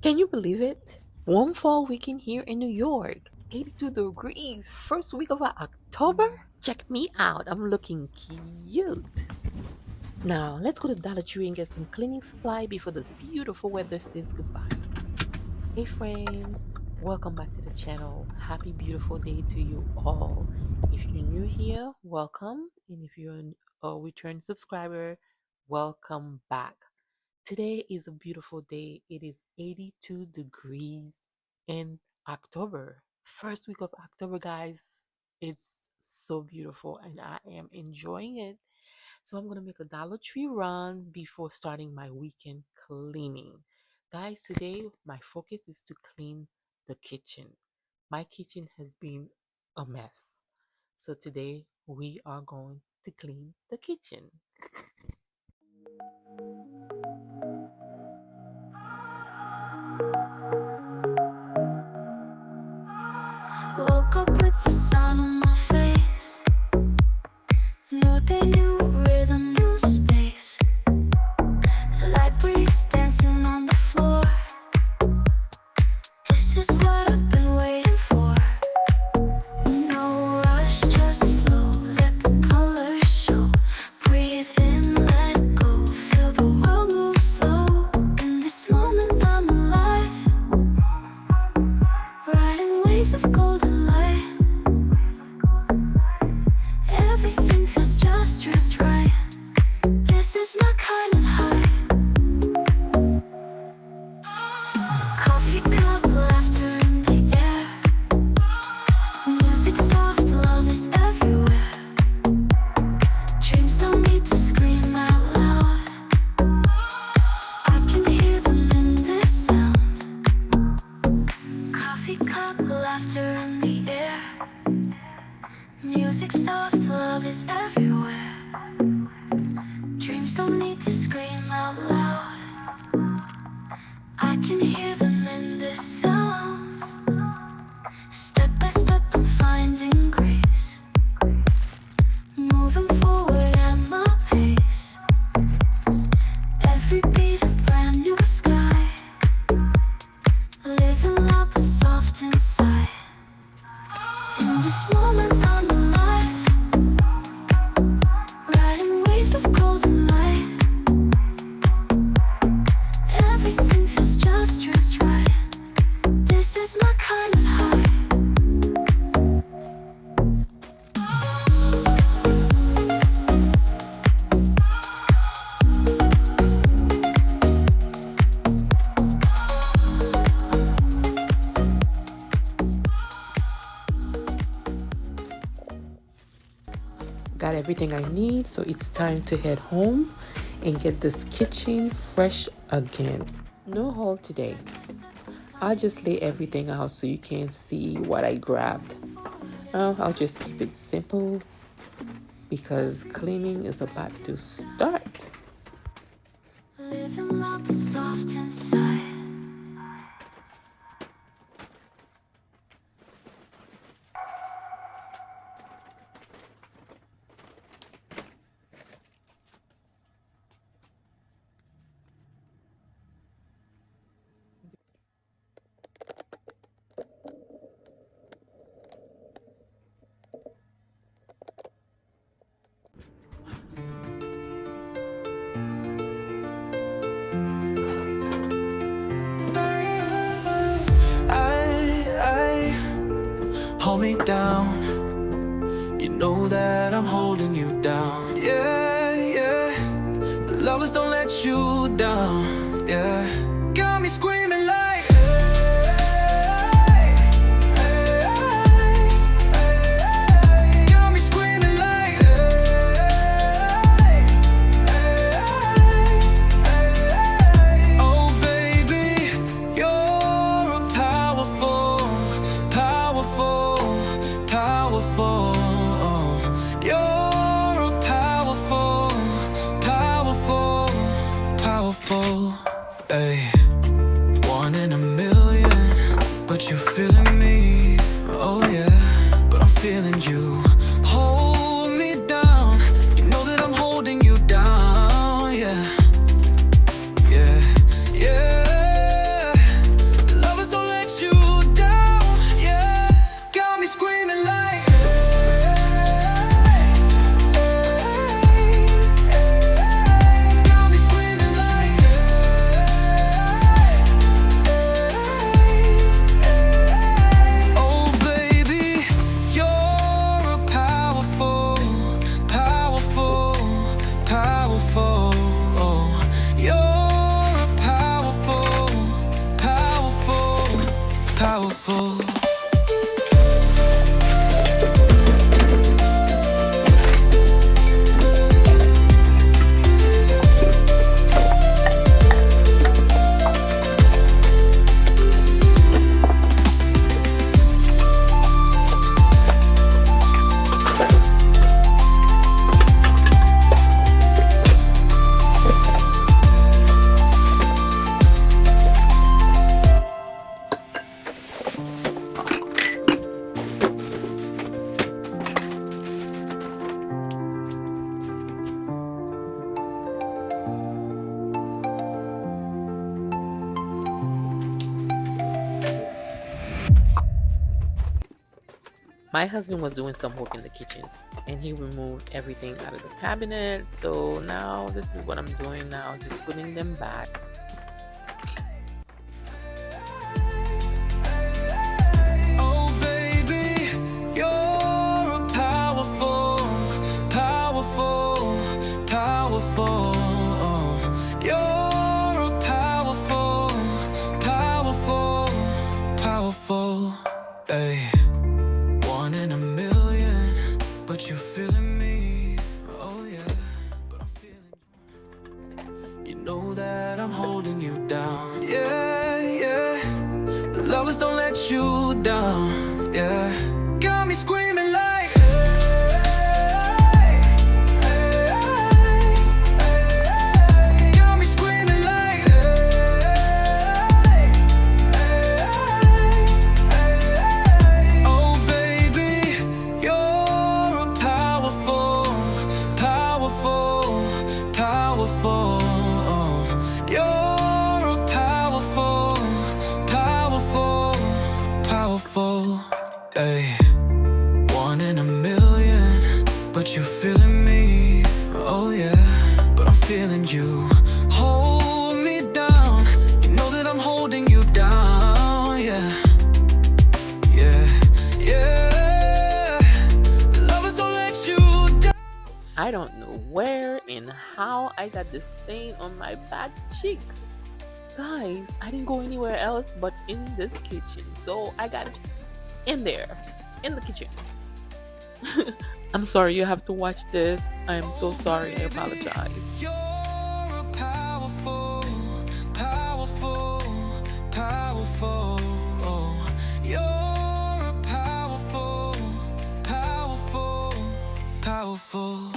Can you believe it? Warm fall weekend here in New York. 82 degrees, first week of October? Check me out, I'm looking cute. Now, let's go to Dollar Tree and get some cleaning supply before this beautiful weather says goodbye. Hey friends, welcome back to the channel. Happy beautiful day to you all. If you're new here, welcome. And if you're a return subscriber, welcome back. Today is a beautiful day. It is 82 degrees in October. First week of October, guys. It's so beautiful and I am enjoying it. So I'm going to make a Dollar Tree run before starting my weekend cleaning. Guys, today my focus is to clean the kitchen. My kitchen has been a mess. So today we are going to clean the kitchen. Woke up with the sun on my face. New day, new rhythm, new space. Light breeze dancing on the floor. This is what I've been waiting for. No rush, just flow. Let the colors show. Breathe in, let go. Feel the world move slow. In this moment, I'm alive. Riding waves of golden light. Everything feels just right. This is my kind of high. Coffee cup, laughter in the air. Music soft, love is everywhere. Dreams don't need to scream out loud. I can hear them in this sound. Coffee cup, laughter in the air. Music soft, love is everywhere. Dreams don't need to scream out loud. I can hear them in this sound. Step by step, I'm finding grace. Moving forward at my pace. Every beat a brand new sky. Living loud but soft inside. In this moment I'm alive. Riding waves of golden light. Everything feels just right. This is my kind of high. Got everything I need, so it's time to head home and get this kitchen fresh again. No haul today. I'll just lay everything out so you can see what I grabbed. I'll just keep it simple because cleaning is about to start. Living loud but soft inside. Hold me down. You know that I'm holding you down. Yeah, yeah. Lovers don't let you down. Yeah. Got me screaming like hey, hey, hey, hey. Got me screaming like hey, hey, hey. Oh baby, you're a powerful, powerful, powerful. You're a powerful, powerful, powerful. Ay. One in a million, but you feeling me. Oh yeah, but I'm feeling you. Hold me down. You know that I'm holding you down. Yeah, yeah, yeah. powerful. My husband was doing some work in the kitchen and he removed everything out of the cabinet. So now this is what I'm doing now, just putting them back. Oh baby, you're a powerful, powerful, powerful. You're a powerful, powerful, powerful. Ay. One in a million, but you're feeling me. Oh yeah, but I'm feeling. You know that I'm holding you down. Yeah, yeah. Lovers don't let you down. Yeah. Got me screaming like. Hey, hey, hey. Got me screaming like. Hey, hey. Oh baby, you're a powerful, powerful, powerful. You're a powerful, powerful, powerful. Ay. One in a million, but you're feeling me. Oh yeah, but I'm feeling you. Hold me down. You know that I'm holding you down. Yeah, yeah, yeah. Lovers don't let you down. I don't know where and how I got this stain on my back cheek. Guys, I didn't go anywhere else but in this kitchen. So I got it in there, in the kitchen. I'm sorry you have to watch this. I am so sorry. I apologize. You're a powerful, powerful, powerful. You're a powerful, powerful, powerful.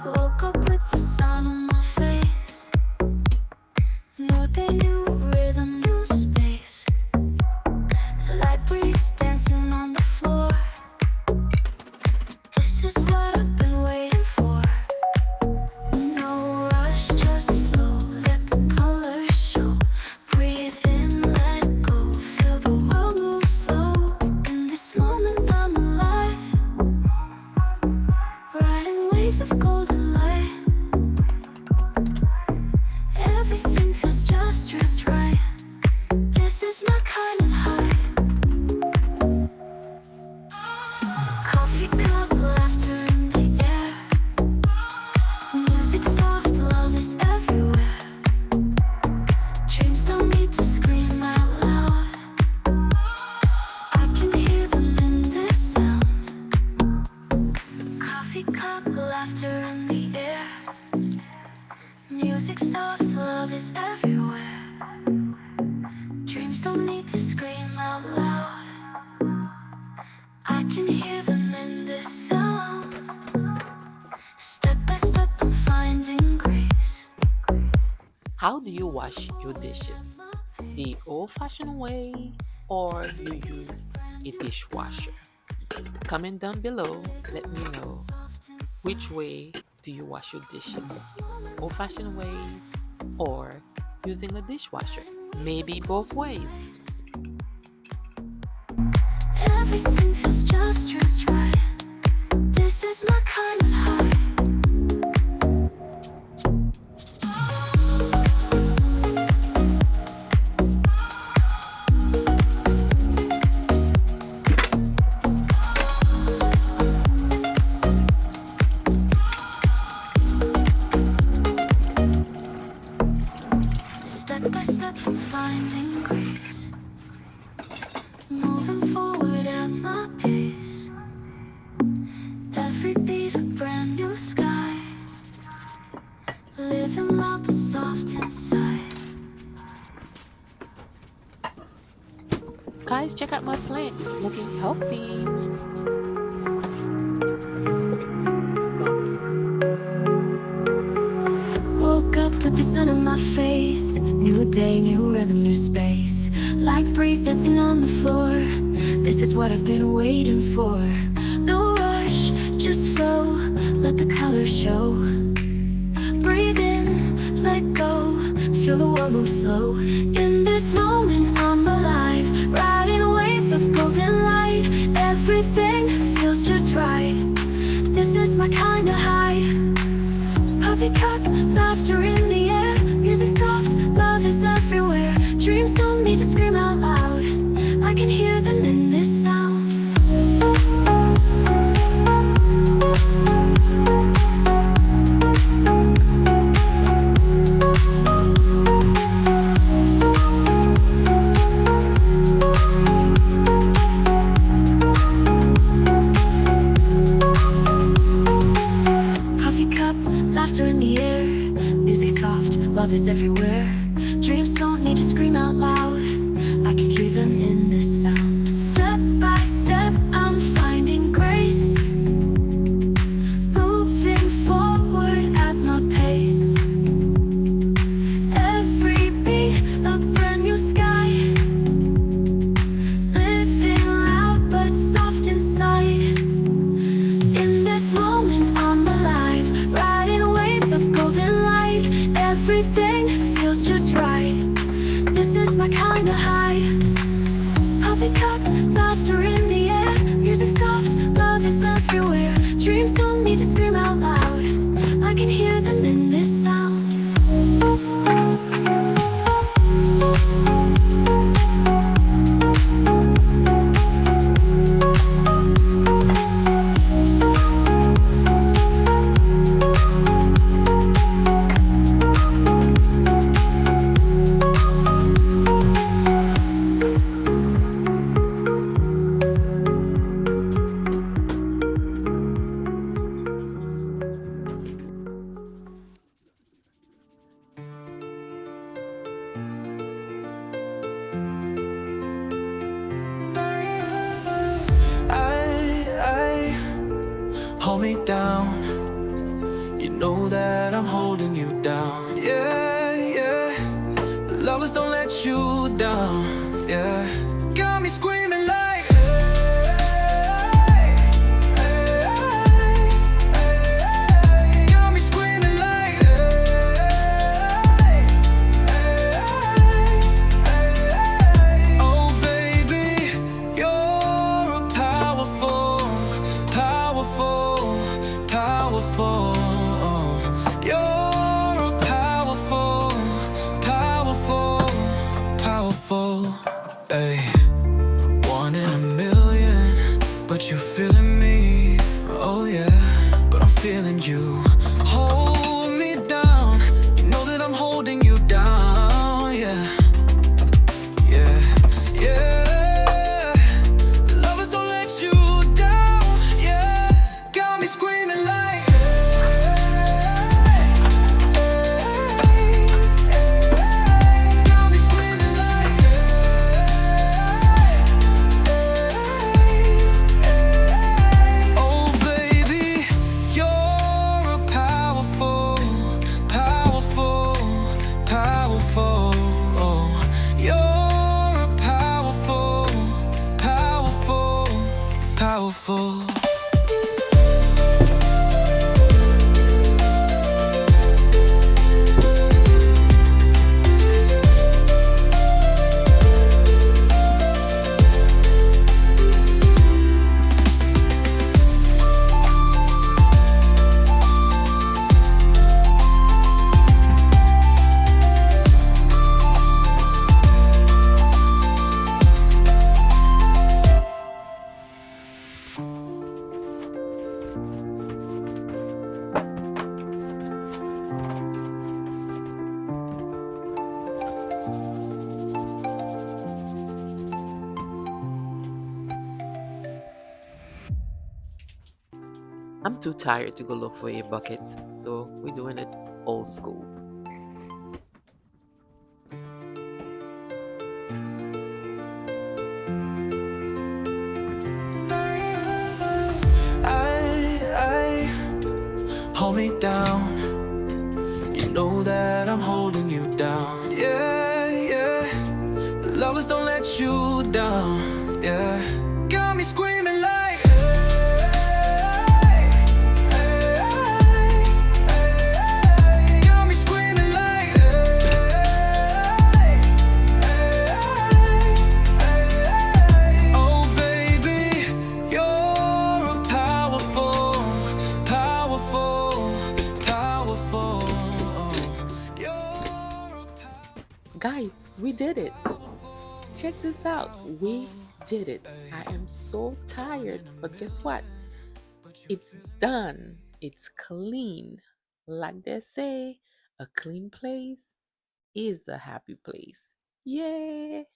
Woke up with the sun on my face. New day, new rhythm, new space. Light breeze dancing on the floor. This is what I've been waiting for. No rush, just flow. Let the colors show. Breathe in, let go. Feel the world move slow. In this moment, I'm alive. Riding waves of golden light. How do you wash your dishes? The old-fashioned way or you use a dishwasher? Comment down below. Let me know which way do you wash your dishes? Old-fashioned ways or using a dishwasher? Maybe both ways. Everything feels just right. This is my kind of high. Step by step, I'm finding grace. Moving forward at my pace. Every beat a brand new sky. Living loud but soft inside. Guys, check out my plant. It's looking healthy. Woke up with the sun on my face. New day, new rhythm, new space. Like breeze dancing on the floor. This is what I've been waiting for. No rush, just flow. Let the colors show. Breathe in, let go. Feel the world move slow. In this moment, I'm alive. Riding waves of golden light. Everything feels just right. This is my kind of high. Puffy cup, laughter in the air. Music soft, love is everywhere. Dreams don't need to scream out loud. I can hear them in this sound. Coffee cup, laughter in the air. Music soft, love is everywhere. Dreams don't need to scream out loud. I can hear them in this sound. Step by step, I'm finding grace. Moving forward at my pace. Every beat, a brand new sky. Living loud but soft inside. In this moment, I'm alive. Riding waves of golden light. Everything feels just right. This is my kind of high. Puffy cup, laughter in the air. Music soft, love is everywhere. Dreams don't need to scream out loud. I can hear them in this sound. Hold me down. You know that I'm holding you down. Yeah, yeah. Lovers don't let you down. Yeah. Got me screaming like hey, hey, hey, hey. Got me screaming like hey, hey, hey. Oh baby, you're a powerful, powerful, powerful. You're a powerful, powerful, powerful. Ay. One in a million, but you feeling me. Oh yeah, but I'm feeling you. Hold me down. You know that I'm holding you down. Yeah, yeah, yeah. Lovers don't let you down. Yeah, got me screaming like got me screaming like oh baby, you're a powerful. I'm too tired to go look for a bucket, so we're doing it old school. Hold me down. You know that I'm holding you down. Yeah, yeah. Lovers don't let you down. Yeah. Got me screaming like, hey, hey, hey, hey. Got me screaming like, hey, hey, hey, hey. Oh baby, you're a powerful, powerful, powerful. Guys, we did it. Check this out. We did it. I am so tired, but guess what? It's done. It's clean. Like they say, a clean place is a happy place. Yay!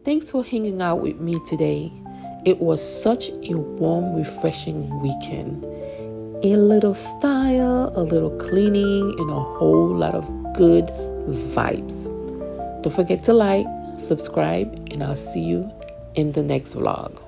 Thanks for hanging out with me today. It was such a warm, refreshing weekend. A little style, a little cleaning, and a whole lot of good vibes. Don't forget to like, subscribe, and I'll see you in the next vlog.